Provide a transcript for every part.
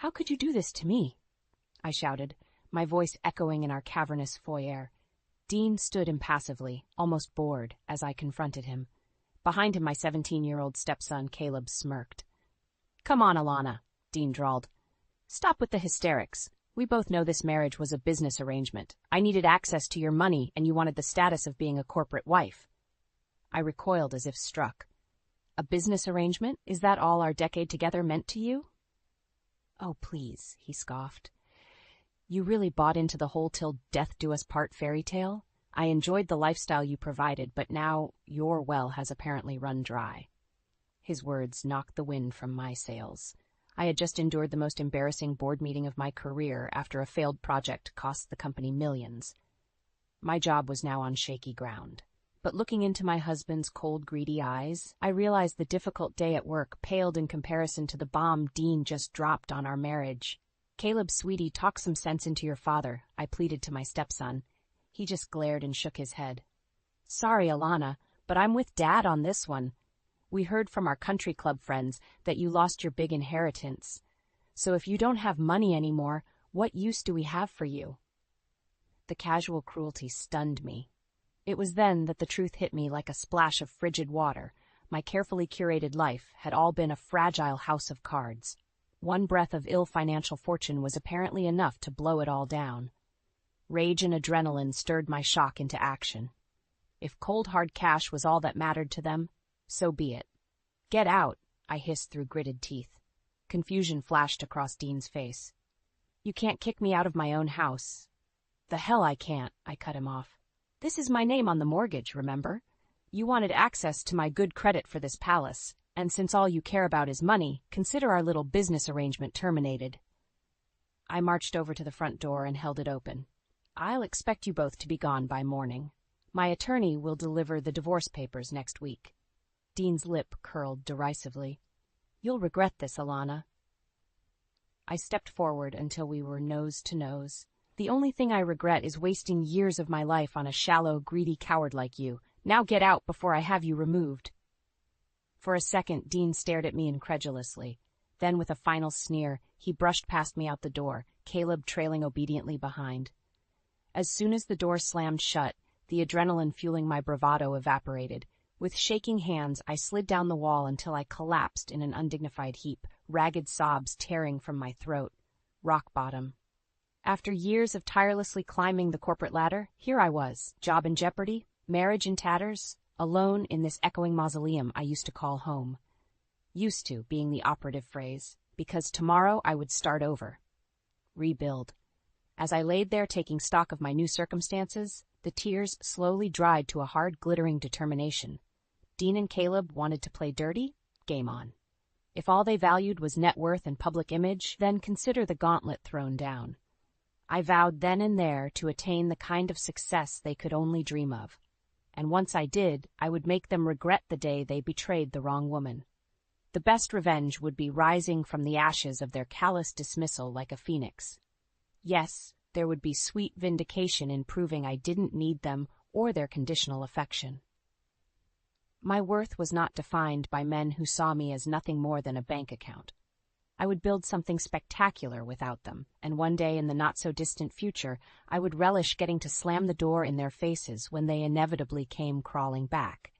How could you do this to me? I shouted, my voice echoing in our cavernous foyer. Dean stood impassively, almost bored, as I confronted him. Behind him, my 17-year-old stepson, Caleb, smirked. Come on, Alana, Dean drawled. Stop with the hysterics. We both know this marriage was a business arrangement. I needed access to your money, and you wanted the status of being a corporate wife. I recoiled as if struck. A business arrangement? Is that all our decade together meant to you? Oh, please, he scoffed. You really bought into the whole till death do us part fairy tale? I enjoyed the lifestyle you provided, but now your well has apparently run dry. His words knocked the wind from my sails. I had just endured the most embarrassing board meeting of my career after a failed project cost the company millions. My job was now on shaky ground. But looking into my husband's cold, greedy eyes, I realized the difficult day at work paled in comparison to the bomb Dean just dropped on our marriage. Caleb, sweetie, talk some sense into your father, I pleaded to my stepson. He just glared and shook his head. Sorry, Alana, but I'm with Dad on this one. We heard from our country club friends that you lost your big inheritance. So if you don't have money anymore, what use do we have for you? The casual cruelty stunned me. It was then that the truth hit me like a splash of frigid water. My carefully curated life had all been a fragile house of cards. One breath of ill financial fortune was apparently enough to blow it all down. Rage and adrenaline stirred my shock into action. If cold hard cash was all that mattered to them, so be it. Get out, I hissed through gritted teeth. Confusion flashed across Dean's face. You can't kick me out of my own house. The hell I can't, I cut him off. This is my name on the mortgage, remember? You wanted access to my good credit for this palace, and since all you care about is money, consider our little business arrangement terminated. I marched over to the front door and held it open. I'll expect you both to be gone by morning. My attorney will deliver the divorce papers next week. Dean's lip curled derisively. You'll regret this, Alana. I stepped forward until we were nose to nose. The only thing I regret is wasting years of my life on a shallow, greedy coward like you. Now get out before I have you removed. For a second, Dean stared at me incredulously. Then, with a final sneer, he brushed past me out the door, Caleb trailing obediently behind. As soon as the door slammed shut, the adrenaline fueling my bravado evaporated. With shaking hands, I slid down the wall until I collapsed in an undignified heap, ragged sobs tearing from my throat. Rock bottom. After years of tirelessly climbing the corporate ladder, here I was, job in jeopardy, marriage in tatters, alone in this echoing mausoleum I used to call home. Used to being the operative phrase, because tomorrow I would start over. Rebuild. As I laid there taking stock of my new circumstances, the tears slowly dried to a hard, glittering determination. Dean and Caleb wanted to play dirty? Game on. If all they valued was net worth and public image, then consider the gauntlet thrown down. I vowed then and there to attain the kind of success they could only dream of. And once I did, I would make them regret the day they betrayed the wrong woman. The best revenge would be rising from the ashes of their callous dismissal like a phoenix. Yes, there would be sweet vindication in proving I didn't need them or their conditional affection. My worth was not defined by men who saw me as nothing more than a bank account. I would build something spectacular without them, and one day in the not-so-distant future, I would relish getting to slam the door in their faces when they inevitably came crawling back.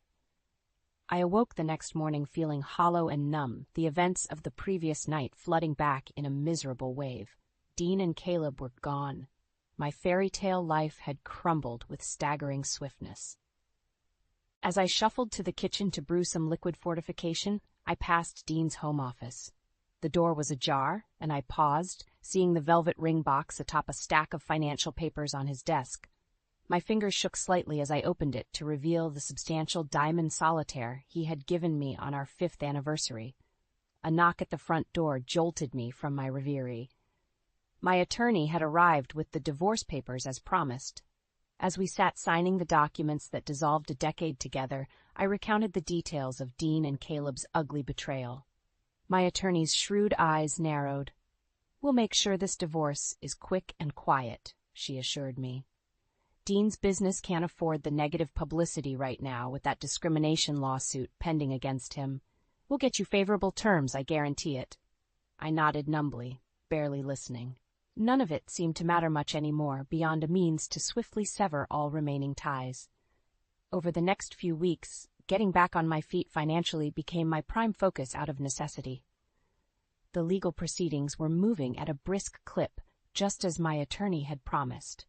I awoke the next morning feeling hollow and numb, the events of the previous night flooding back in a miserable wave. Dean and Caleb were gone. My fairy tale life had crumbled with staggering swiftness. As I shuffled to the kitchen to brew some liquid fortification, I passed Dean's home office. The door was ajar, and I paused, seeing the velvet ring box atop a stack of financial papers on his desk. My fingers shook slightly as I opened it to reveal the substantial diamond solitaire he had given me on our 5th anniversary. A knock at the front door jolted me from my reverie. My attorney had arrived with the divorce papers as promised. As we sat signing the documents that dissolved a decade together, I recounted the details of Dean and Caleb's ugly betrayal. My attorney's shrewd eyes narrowed. "We'll make sure this divorce is quick and quiet," she assured me. "Dean's business can't afford the negative publicity right now with that discrimination lawsuit pending against him. We'll get you favorable terms, I guarantee it." I nodded numbly. barely listening. None of it seemed to matter much anymore beyond a means to swiftly sever all remaining ties. Over the next few weeks, getting back on my feet financially became my prime focus out of necessity. The legal proceedings were moving at a brisk clip, just as my attorney had promised.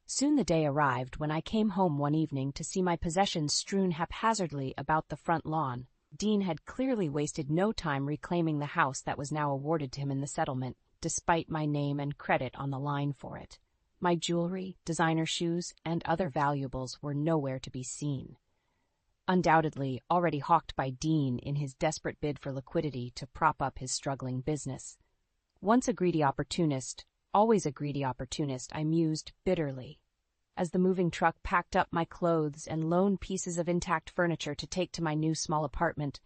Soon the day arrived when I came home one evening to see my possessions strewn haphazardly about the front lawn. Dean had clearly wasted no time reclaiming the house that was now awarded to him in the settlement, despite my name and credit on the line for it. My jewelry, designer shoes, and other valuables were nowhere to be seen. Undoubtedly already hawked by Dean in his desperate bid for liquidity to prop up his struggling business. Once a greedy opportunist, always a greedy opportunist, I mused bitterly. As the moving truck packed up my clothes and lone pieces of intact furniture to take to my new small apartment,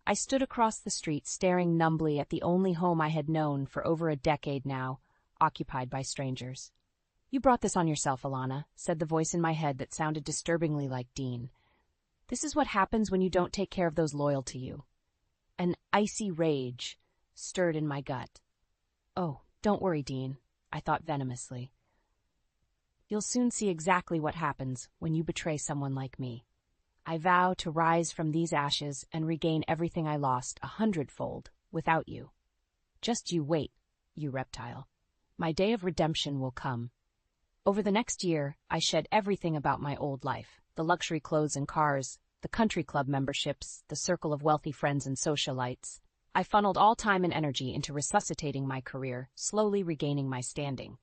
I stood across the street staring numbly at the only home I had known for over a decade now, occupied by strangers. "You brought this on yourself, Alana," said the voice in my head that sounded disturbingly like Dean. "This is what happens when you don't take care of those loyal to you." An icy rage stirred in my gut. "Oh, don't worry, Dean," I thought venomously. "You'll soon see exactly what happens when you betray someone like me. I vow to rise from these ashes and regain everything I lost 100-fold without you. Just you wait, you reptile. My day of redemption will come." Over the next year, I shed everything about my old life, the luxury clothes and cars, the country club memberships, the circle of wealthy friends and socialites. I funneled all time and energy into resuscitating my career, slowly regaining my standing.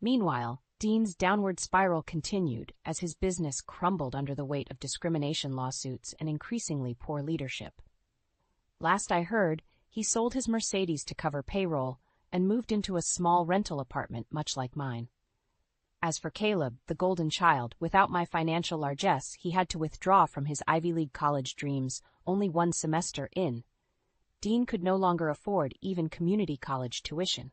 Meanwhile, Dean's downward spiral continued as his business crumbled under the weight of discrimination lawsuits and increasingly poor leadership. Last I heard, he sold his Mercedes to cover payroll and moved into a small rental apartment much like mine. As for Caleb, the golden child, without my financial largesse, he had to withdraw from his Ivy League college dreams only one semester in. Dean could no longer afford even community college tuition.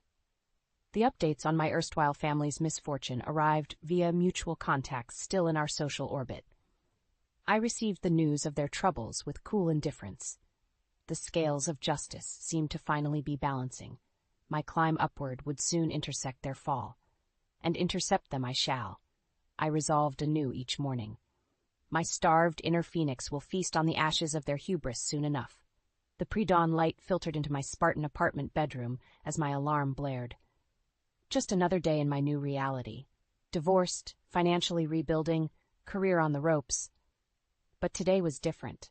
The updates on my erstwhile family's misfortune arrived via mutual contacts still in our social orbit. I received the news of their troubles with cool indifference. The scales of justice seemed to finally be balancing. My climb upward would soon intersect their fall. And intercept them I shall. I resolved anew each morning. My starved inner phoenix will feast on the ashes of their hubris soon enough. The pre-dawn light filtered into my Spartan apartment bedroom as my alarm blared. Just another day in my new reality. Divorced, financially rebuilding, career on the ropes. But today was different.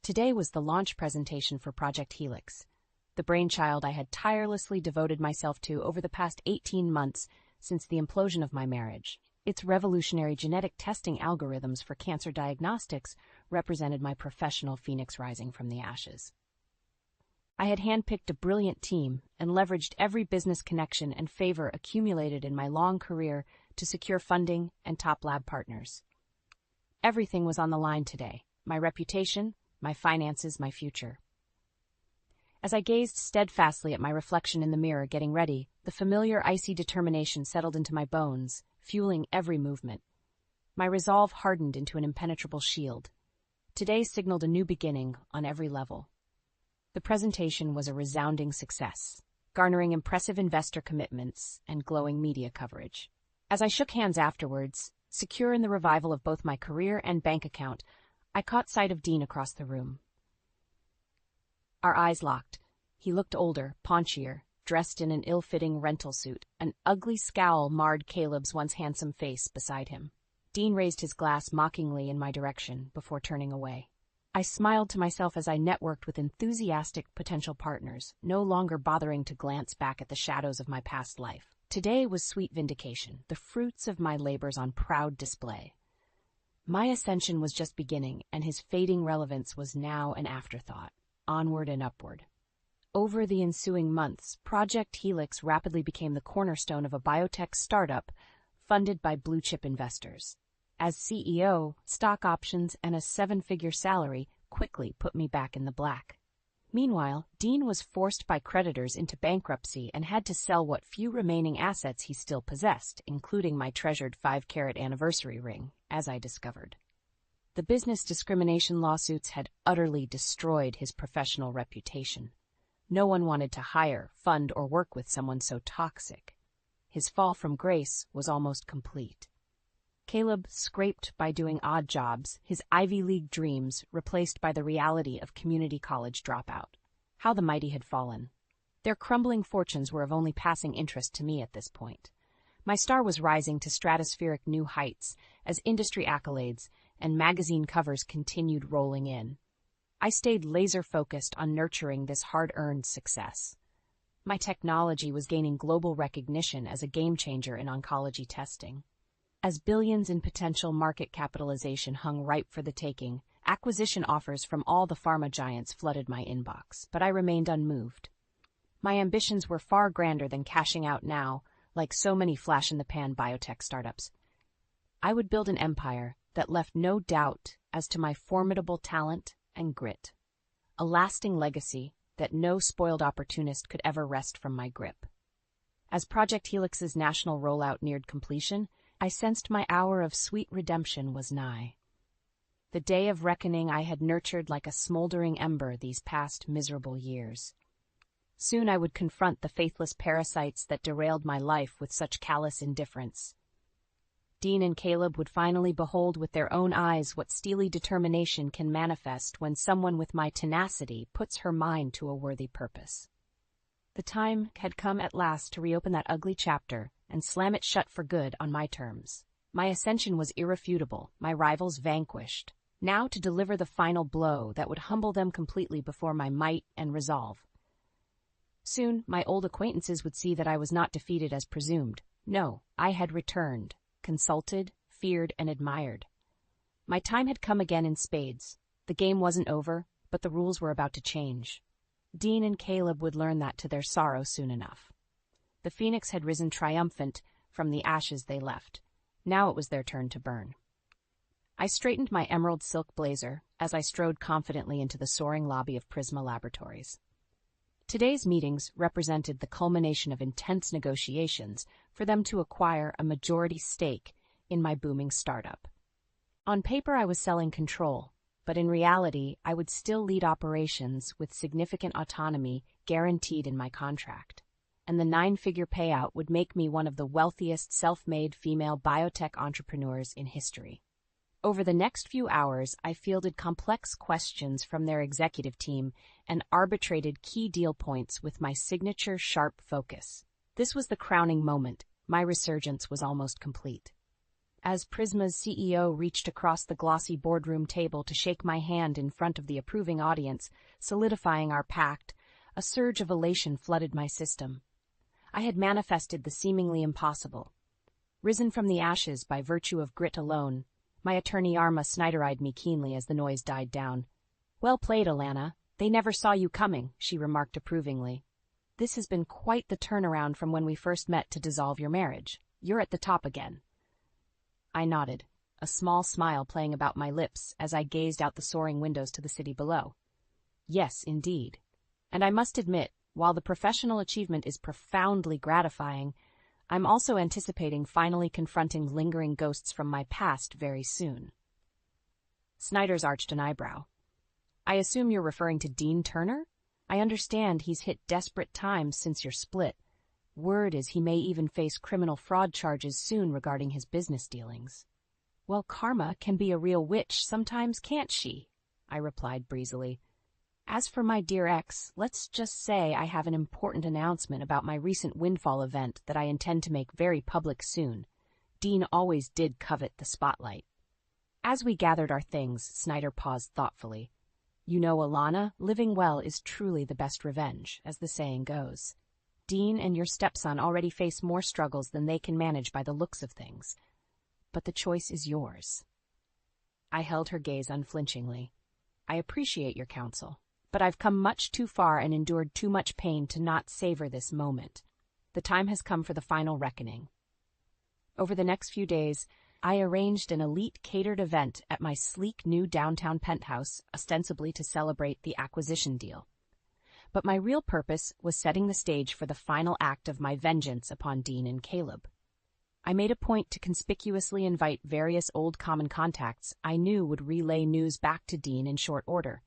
Today was the launch presentation for Project Helix, the brainchild I had tirelessly devoted myself to over the past 18 months since the implosion of my marriage. Its revolutionary genetic testing algorithms for cancer diagnostics represented my professional phoenix rising from the ashes. I had handpicked a brilliant team and leveraged every business connection and favor accumulated in my long career to secure funding and top lab partners. Everything was on the line today: my reputation, my finances, my future. As I gazed steadfastly at my reflection in the mirror getting ready, the familiar icy determination settled into my bones, fueling every movement. My resolve hardened into an impenetrable shield. Today signaled a new beginning on every level. The presentation was a resounding success, garnering impressive investor commitments and glowing media coverage. As I shook hands afterwards, secure in the revival of both my career and bank account, I caught sight of Dean across the room. Our eyes locked. He looked older, paunchier, dressed in an ill-fitting rental suit. An ugly scowl marred Caleb's once handsome face beside him. Dean raised his glass mockingly in my direction before turning away. I smiled to myself as I networked with enthusiastic potential partners, no longer bothering to glance back at the shadows of my past life. Today was sweet vindication, the fruits of my labors on proud display. My ascension was just beginning, and his fading relevance was now an afterthought. Onward and upward. Over the ensuing months, Project Helix rapidly became the cornerstone of a biotech startup funded by blue-chip investors. As CEO, stock options and a 7-figure salary quickly put me back in the black. Meanwhile, Dean was forced by creditors into bankruptcy and had to sell what few remaining assets he still possessed, including my treasured 5-carat anniversary ring, as I discovered. The business discrimination lawsuits had utterly destroyed his professional reputation. No one wanted to hire, fund, or work with someone so toxic. His fall from grace was almost complete. Caleb scraped by doing odd jobs, his Ivy League dreams replaced by the reality of community college dropout. How the mighty had fallen. Their crumbling fortunes were of only passing interest to me at this point. My star was rising to stratospheric new heights as industry accolades and magazine covers continued rolling in. I stayed laser-focused on nurturing this hard-earned success. My technology was gaining global recognition as a game-changer in oncology testing. As billions in potential market capitalization hung ripe for the taking, acquisition offers from all the pharma giants flooded my inbox, but I remained unmoved. My ambitions were far grander than cashing out now, like so many flash-in-the-pan biotech startups. I would build an empire that left no doubt as to my formidable talent and grit, a lasting legacy that no spoiled opportunist could ever wrest from my grip. As Project Helix's national rollout neared completion, I sensed my hour of sweet redemption was nigh. The day of reckoning I had nurtured like a smoldering ember these past miserable years. Soon I would confront the faithless parasites that derailed my life with such callous indifference. Dean and Caleb would finally behold with their own eyes what steely determination can manifest when someone with my tenacity puts her mind to a worthy purpose. The time had come at last to reopen that ugly chapter and slam it shut for good on my terms. My ascension was irrefutable, my rivals vanquished. Now to deliver the final blow that would humble them completely before my might and resolve. Soon, my old acquaintances would see that I was not defeated as presumed. No, I had returned, consulted, feared, and admired. My time had come again in spades. The game wasn't over, but the rules were about to change. Dean and Caleb would learn that to their sorrow soon enough. The phoenix had risen triumphant from the ashes they left. Now it was their turn to burn. I straightened my emerald silk blazer as I strode confidently into the soaring lobby of Prisma Laboratories. Today's meetings represented the culmination of intense negotiations for them to acquire a majority stake in my booming startup. On paper, I was selling control, but in reality, I would still lead operations with significant autonomy guaranteed in my contract. And the 9-figure payout would make me one of the wealthiest self-made female biotech entrepreneurs in history. Over the next few hours, I fielded complex questions from their executive team and arbitrated key deal points with my signature sharp focus. This was the crowning moment. My resurgence was almost complete. As Prisma's CEO reached across the glossy boardroom table to shake my hand in front of the approving audience, solidifying our pact, a surge of elation flooded my system. I had manifested the seemingly impossible. Risen from the ashes by virtue of grit alone, my attorney Arma Snyder-eyed me keenly as the noise died down. "Well played, Alana. They never saw you coming," she remarked approvingly. "This has been quite the turnaround from when we first met to dissolve your marriage. You're at the top again." I nodded, a small smile playing about my lips as I gazed out the soaring windows to the city below. Yes, indeed. And I must admit, while the professional achievement is profoundly gratifying, I'm also anticipating finally confronting lingering ghosts from my past very soon. Snyder's arched an eyebrow. "I assume you're referring to Dean Turner? I understand he's hit desperate times since your split. Word is he may even face criminal fraud charges soon regarding his business dealings." "Well, karma can be a real witch sometimes, can't she?" I replied breezily. "As for my dear ex, let's just say I have an important announcement about my recent windfall event that I intend to make very public soon. Dean always did covet the spotlight." As we gathered our things, Snyder paused thoughtfully. "You know, Alana, living well is truly the best revenge, as the saying goes. Dean and your stepson already face more struggles than they can manage by the looks of things. But the choice is yours." I held her gaze unflinchingly. "I appreciate your counsel, but I've come much too far and endured too much pain to not savor this moment. The time has come for the final reckoning." Over the next few days, I arranged an elite catered event at my sleek new downtown penthouse, ostensibly to celebrate the acquisition deal. But my real purpose was setting the stage for the final act of my vengeance upon Dean and Caleb. I made a point to conspicuously invite various old common contacts I knew would relay news back to Dean in short order.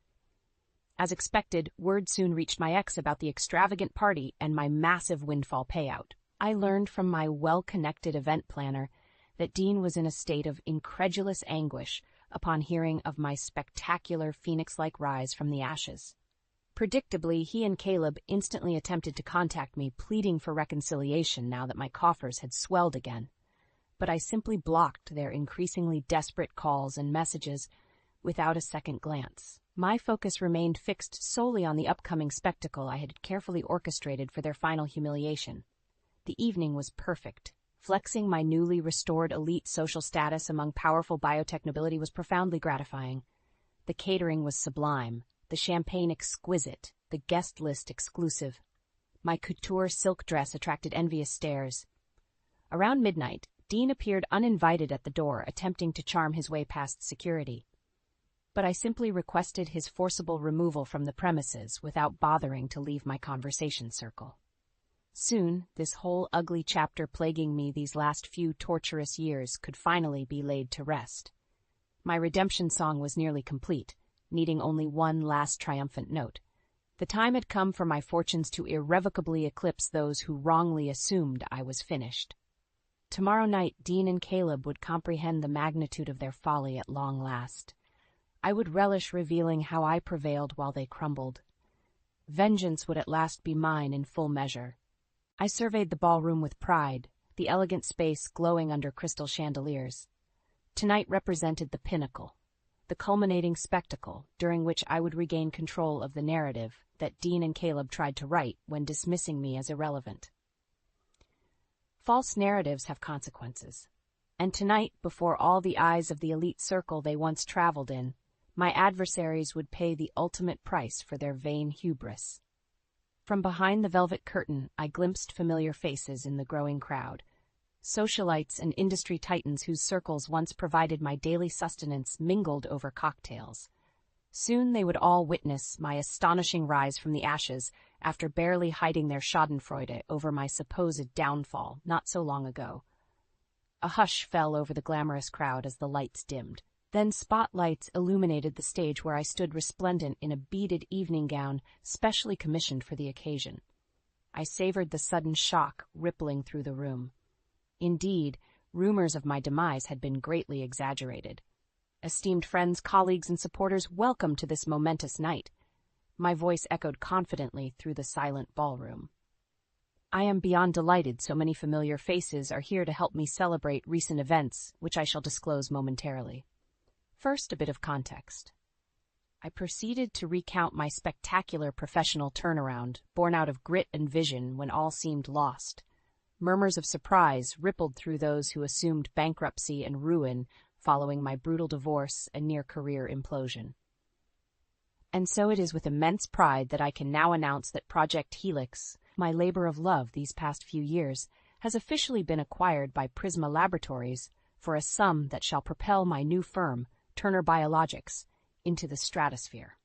As expected, word soon reached my ex about the extravagant party and my massive windfall payout. I learned from my well-connected event planner that Dean was in a state of incredulous anguish upon hearing of my spectacular phoenix-like rise from the ashes. Predictably, he and Caleb instantly attempted to contact me, pleading for reconciliation now that my coffers had swelled again. But I simply blocked their increasingly desperate calls and messages without a second glance. My focus remained fixed solely on the upcoming spectacle I had carefully orchestrated for their final humiliation. The evening was perfect. Flexing my newly restored elite social status among powerful biotech nobility was profoundly gratifying. The catering was sublime, the champagne exquisite, the guest list exclusive. My couture silk dress attracted envious stares. Around midnight, Dean appeared uninvited at the door, attempting to charm his way past security. But I simply requested his forcible removal from the premises without bothering to leave my conversation circle. Soon, this whole ugly chapter plaguing me these last few torturous years could finally be laid to rest. My redemption song was nearly complete, needing only one last triumphant note. The time had come for my fortunes to irrevocably eclipse those who wrongly assumed I was finished. Tomorrow night, Dean and Caleb would comprehend the magnitude of their folly at long last. I would relish revealing how I prevailed while they crumbled. Vengeance would at last be mine in full measure. I surveyed the ballroom with pride, the elegant space glowing under crystal chandeliers. Tonight represented the pinnacle, the culminating spectacle during which I would regain control of the narrative that Dean and Caleb tried to write when dismissing me as irrelevant. False narratives have consequences, and tonight, before all the eyes of the elite circle they once traveled in, my adversaries would pay the ultimate price for their vain hubris. From behind the velvet curtain, I glimpsed familiar faces in the growing crowd. Socialites and industry titans whose circles once provided my daily sustenance mingled over cocktails. Soon they would all witness my astonishing rise from the ashes after barely hiding their schadenfreude over my supposed downfall not so long ago. A hush fell over the glamorous crowd as the lights dimmed. Then spotlights illuminated the stage where I stood resplendent in a beaded evening gown specially commissioned for the occasion. I savored the sudden shock rippling through the room. Indeed, rumors of my demise had been greatly exaggerated. Esteemed friends, colleagues, and supporters, welcome to this momentous night. My voice echoed confidently through the silent ballroom. I am beyond delighted so many familiar faces are here to help me celebrate recent events, which I shall disclose momentarily. First, a bit of context. I proceeded to recount my spectacular professional turnaround, born out of grit and vision when all seemed lost. Murmurs of surprise rippled through those who assumed bankruptcy and ruin following my brutal divorce and near-career implosion. And so it is with immense pride that I can now announce that Project Helix, my labor of love these past few years, has officially been acquired by Prisma Laboratories for a sum that shall propel my new firm, Turner Biologics, into the stratosphere.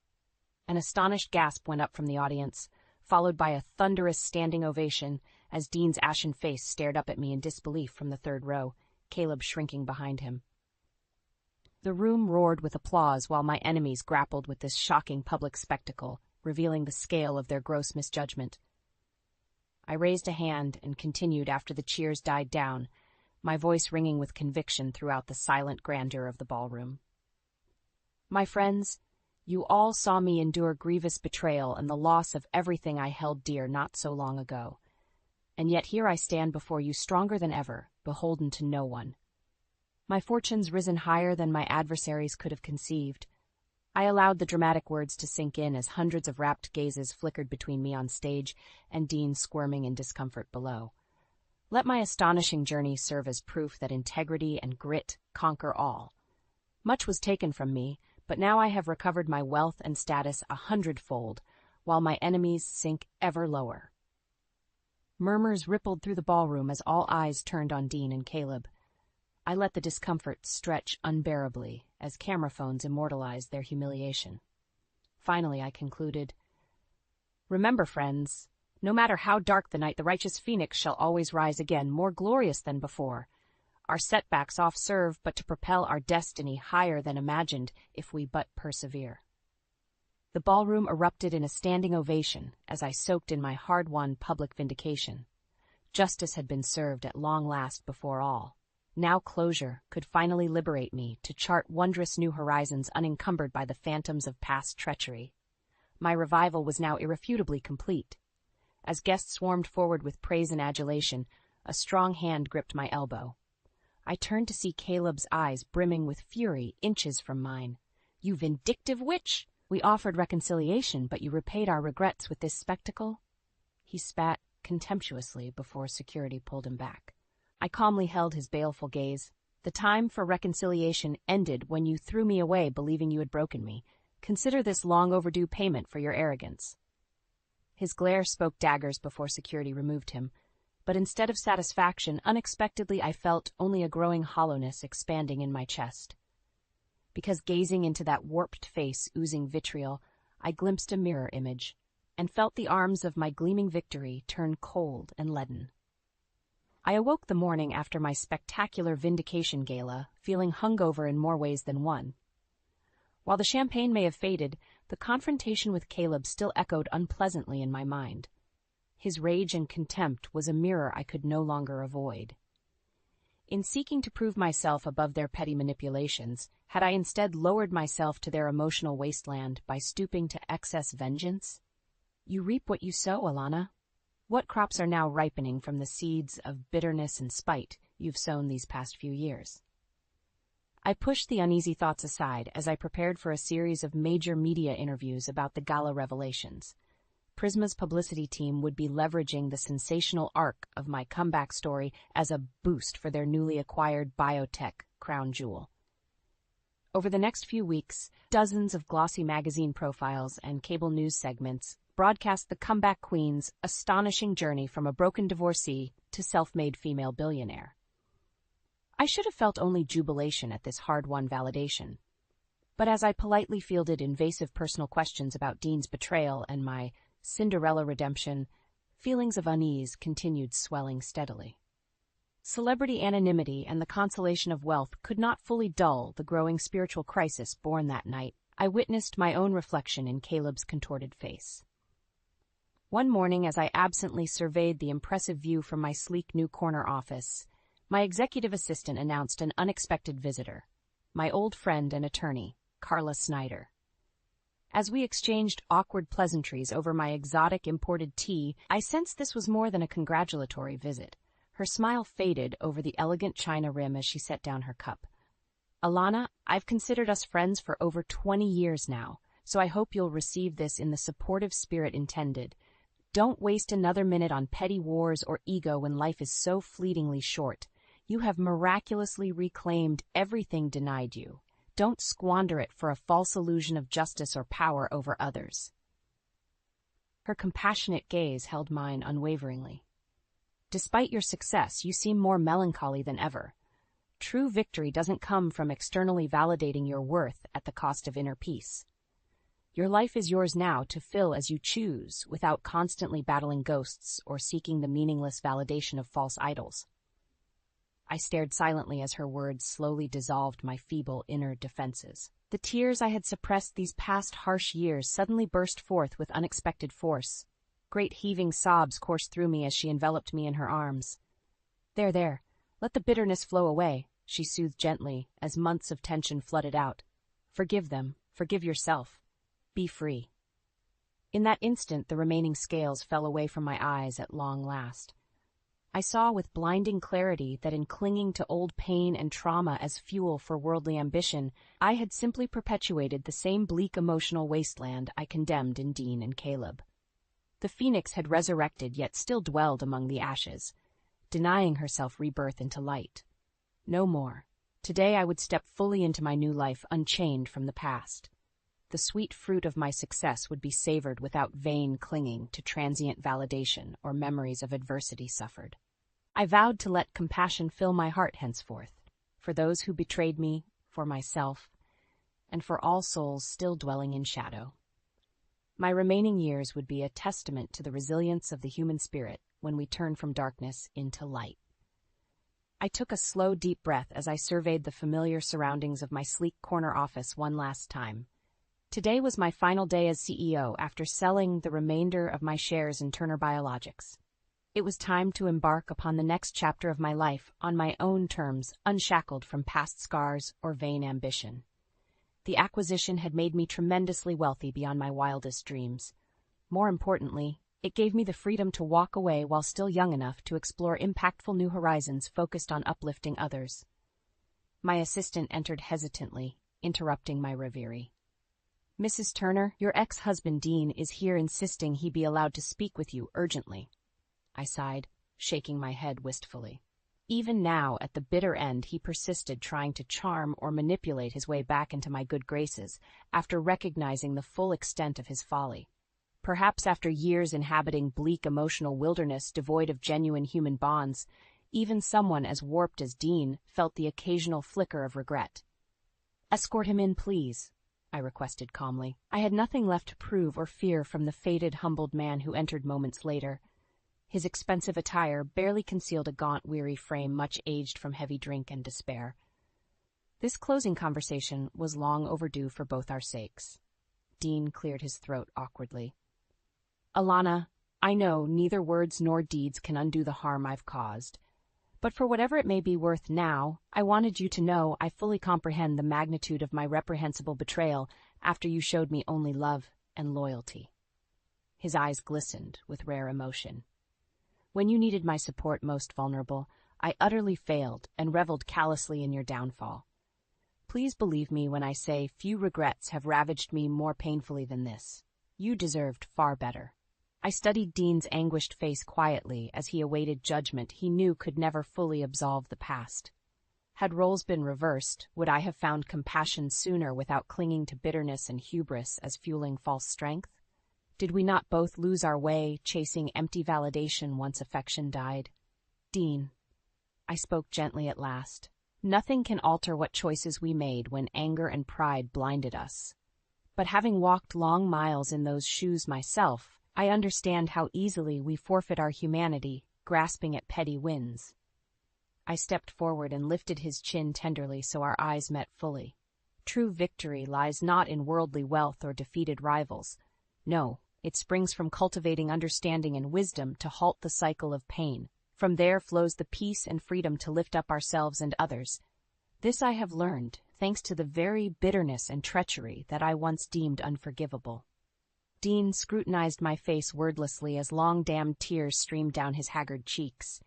An astonished gasp went up from the audience, followed by a thunderous standing ovation as Dean's ashen face stared up at me in disbelief from the third row, Caleb shrinking behind him. The room roared with applause while my enemies grappled with this shocking public spectacle, revealing the scale of their gross misjudgment. I raised a hand and continued after the cheers died down, my voice ringing with conviction throughout the silent grandeur of the ballroom. My friends, you all saw me endure grievous betrayal and the loss of everything I held dear not so long ago. And yet here I stand before you stronger than ever, beholden to no one. My fortunes risen higher than my adversaries could have conceived. I allowed the dramatic words to sink in as hundreds of rapt gazes flickered between me on stage and Dean squirming in discomfort below. Let my astonishing journey serve as proof that integrity and grit conquer all. Much was taken from me, but now I have recovered my wealth and status 100-fold, while my enemies sink ever lower. Murmurs rippled through the ballroom as all eyes turned on Dean and Caleb. I let the discomfort stretch unbearably as camera phones immortalized their humiliation. Finally, I concluded, "Remember, friends, no matter how dark the night, the righteous phoenix shall always rise again, more glorious than before. Our setbacks oft serve but to propel our destiny higher than imagined if we but persevere." The ballroom erupted in a standing ovation as I soaked in my hard-won public vindication. Justice had been served at long last before all. Now closure could finally liberate me to chart wondrous new horizons unencumbered by the phantoms of past treachery. My revival was now irrefutably complete. As guests swarmed forward with praise and adulation, a strong hand gripped my elbow. I turned to see Caleb's eyes brimming with fury inches from mine. "You vindictive witch! We offered reconciliation, but you repaid our regrets with this spectacle?" He spat contemptuously before security pulled him back. I calmly held his baleful gaze. "The time for reconciliation ended when you threw me away believing you had broken me. Consider this long overdue payment for your arrogance." His glare spoke daggers before security removed him, but instead of satisfaction, unexpectedly I felt only a growing hollowness expanding in my chest. Because gazing into that warped face oozing vitriol, I glimpsed a mirror image, and felt the arms of my gleaming victory turn cold and leaden. I awoke the morning after my spectacular vindication gala, feeling hungover in more ways than one. While the champagne may have faded, the confrontation with Caleb still echoed unpleasantly in my mind. His rage and contempt was a mirror I could no longer avoid. In seeking to prove myself above their petty manipulations, had I instead lowered myself to their emotional wasteland by stooping to excess vengeance? You reap what you sow, Alana. What crops are now ripening from the seeds of bitterness and spite you've sown these past few years? I pushed the uneasy thoughts aside as I prepared for a series of major media interviews about the gala revelations. Prisma's publicity team would be leveraging the sensational arc of my comeback story as a boost for their newly acquired biotech crown jewel. Over the next few weeks, dozens of glossy magazine profiles and cable news segments broadcast the comeback queen's astonishing journey from a broken divorcee to self-made female billionaire. I should have felt only jubilation at this hard-won validation. But as I politely fielded invasive personal questions about Dean's betrayal and my Cinderella redemption, feelings of unease continued swelling steadily. Celebrity anonymity and the consolation of wealth could not fully dull the growing spiritual crisis born that night. I witnessed my own reflection in Caleb's contorted face. One morning, as I absently surveyed the impressive view from my sleek new corner office, my executive assistant announced an unexpected visitor, my old friend and attorney, Carla Snyder. As we exchanged awkward pleasantries over my exotic imported tea, I sensed this was more than a congratulatory visit. Her smile faded over the elegant china rim as she set down her cup. "Alana, I've considered us friends for over 20 years now, so I hope you'll receive this in the supportive spirit intended. Don't waste another minute on petty wars or ego when life is so fleetingly short. You have miraculously reclaimed everything denied you. Don't squander it for a false illusion of justice or power over others." Her compassionate gaze held mine unwaveringly. "Despite your success, you seem more melancholy than ever. True victory doesn't come from externally validating your worth at the cost of inner peace. Your life is yours now to fill as you choose, without constantly battling ghosts or seeking the meaningless validation of false idols." I stared silently as her words slowly dissolved my feeble inner defenses. The tears I had suppressed these past harsh years suddenly burst forth with unexpected force. Great heaving sobs coursed through me as she enveloped me in her arms. There, let the bitterness flow away," she soothed gently as months of tension flooded out. "Forgive them, forgive yourself. Be free." In that instant, the remaining scales fell away from my eyes at long last. I saw with blinding clarity that in clinging to old pain and trauma as fuel for worldly ambition, I had simply perpetuated the same bleak emotional wasteland I condemned in Dean and Caleb. The phoenix had resurrected yet still dwelled among the ashes, denying herself rebirth into light. No more. Today I would step fully into my new life unchained from the past. The sweet fruit of my success would be savored without vain clinging to transient validation or memories of adversity suffered. I vowed to let compassion fill my heart henceforth, for those who betrayed me, for myself, and for all souls still dwelling in shadow. My remaining years would be a testament to the resilience of the human spirit when we turn from darkness into light. I took a slow, deep breath as I surveyed the familiar surroundings of my sleek corner office one last time. Today was my final day as CEO after selling the remainder of my shares in Turner Biologics. It was time to embark upon the next chapter of my life on my own terms, unshackled from past scars or vain ambition. The acquisition had made me tremendously wealthy beyond my wildest dreams. More importantly, it gave me the freedom to walk away while still young enough to explore impactful new horizons focused on uplifting others. My assistant entered hesitantly, interrupting my reverie. "Mrs. Turner, your ex-husband Dean is here insisting he be allowed to speak with you urgently." I sighed, shaking my head wistfully. Even now, at the bitter end, he persisted, trying to charm or manipulate his way back into my good graces after recognizing the full extent of his folly. Perhaps after years inhabiting bleak emotional wilderness devoid of genuine human bonds, even someone as warped as Dean felt the occasional flicker of regret. "Escort him in, please," I requested calmly. I had nothing left to prove or fear from the faded, humbled man who entered moments later. His expensive attire barely concealed a gaunt, weary frame much aged from heavy drink and despair. This closing conversation was long overdue for both our sakes. Dean cleared his throat awkwardly. "Alana, I know neither words nor deeds can undo the harm I've caused. But for whatever it may be worth now, I wanted you to know I fully comprehend the magnitude of my reprehensible betrayal after you showed me only love and loyalty." His eyes glistened with rare emotion. "When you needed my support most vulnerable, I utterly failed and reveled callously in your downfall. Please believe me when I say few regrets have ravaged me more painfully than this. You deserved far better." I studied Dean's anguished face quietly as he awaited judgment he knew could never fully absolve the past. Had roles been reversed, would I have found compassion sooner without clinging to bitterness and hubris as fueling false strength? Did we not both lose our way, chasing empty validation once affection died? "Dean," I spoke gently at last, "nothing can alter what choices we made when anger and pride blinded us. But having walked long miles in those shoes myself, I understand how easily we forfeit our humanity, grasping at petty wins." I stepped forward and lifted his chin tenderly so our eyes met fully. True victory lies not in worldly wealth or defeated rivals. No, it springs from cultivating understanding and wisdom to halt the cycle of pain. From there flows the peace and freedom to lift up ourselves and others. This I have learned, thanks to the very bitterness and treachery that I once deemed unforgivable. Dean scrutinized my face wordlessly as long dammed tears streamed down his haggard cheeks.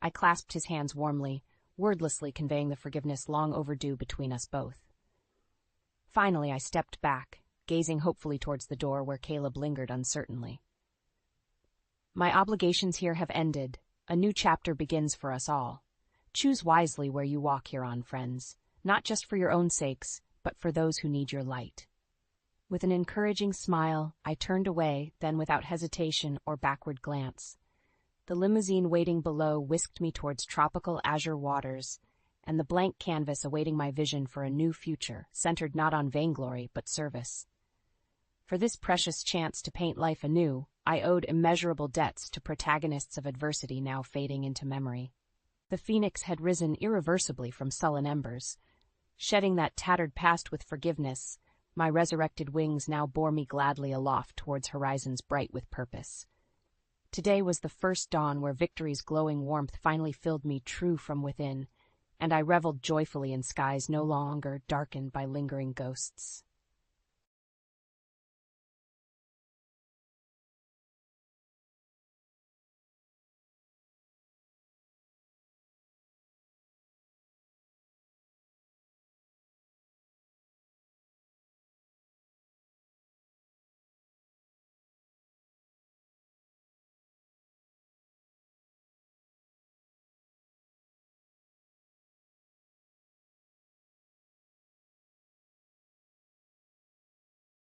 I clasped his hands warmly, wordlessly conveying the forgiveness long overdue between us both. Finally, I stepped back, gazing hopefully towards the door where Caleb lingered uncertainly. "My obligations here have ended. A new chapter begins for us all. Choose wisely where you walk hereon, friends, not just for your own sakes, but for those who need your light." With an encouraging smile, I turned away, then without hesitation or backward glance. The limousine waiting below whisked me towards tropical azure waters, and the blank canvas awaiting my vision for a new future, centered not on vainglory but service. For this precious chance to paint life anew, I owed immeasurable debts to protagonists of adversity now fading into memory. The phoenix had risen irreversibly from sullen embers. Shedding that tattered past with forgiveness, my resurrected wings now bore me gladly aloft towards horizons bright with purpose. Today was the first dawn where victory's glowing warmth finally filled me true from within, and I reveled joyfully in skies no longer darkened by lingering ghosts.